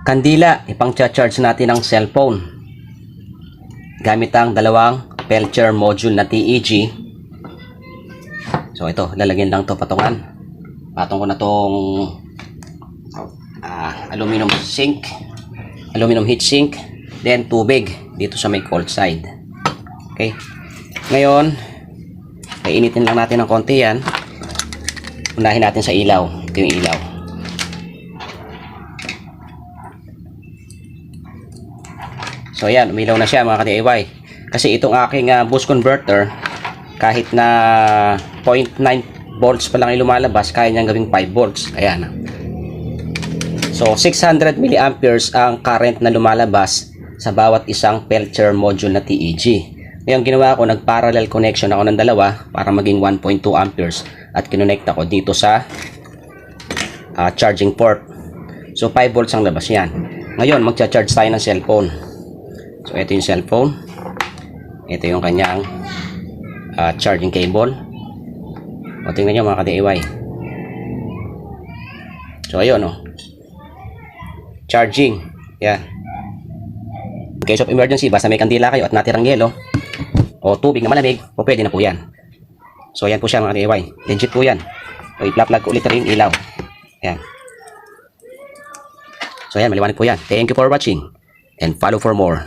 Kandila, ipang-charge natin ang cellphone. Gamit ang dalawang Pelcher module na TEG. So ito, lalagyan lang to patungan. Patong ko na tong aluminum sink, aluminum heat sink, then tubig dito sa may cold side. Okay. Ngayon, painitin lang natin ng konti yan. Unahin natin sa ilaw. Ito yung ilaw. So ayan, umilaw na siya mga ka-DIY. Kasi itong aking boost converter, kahit na 0.9 volts pa lang yung lumalabas, kaya niyang gawing 5 volts. Ayan. So 600 milliamperes ang current na lumalabas sa bawat isang Pelcher module na TEG. Ngayon ginawa ko, nag-parallel connection ako ng dalawa para maging 1.2 amperes at kinonect ako dito sa charging port. So 5 volts ang labas yan. Ngayon magcha-charge tayo ng cellphone. So ito yung cellphone. Ito yung kanyang charging cable. O tingnan nyo mga ka-DIY. So ayun o. Charging. Yan. In case of emergency, basta may kandila kayo at natirang yelo o tubig na malamig, o pwede na po yan. So yan po siya mga ka-DIY. Legit po yan. So i-plug ko ulit rin yung ilaw. Yan. So yan, maliwanag po yan. Thank you for watching and follow for more.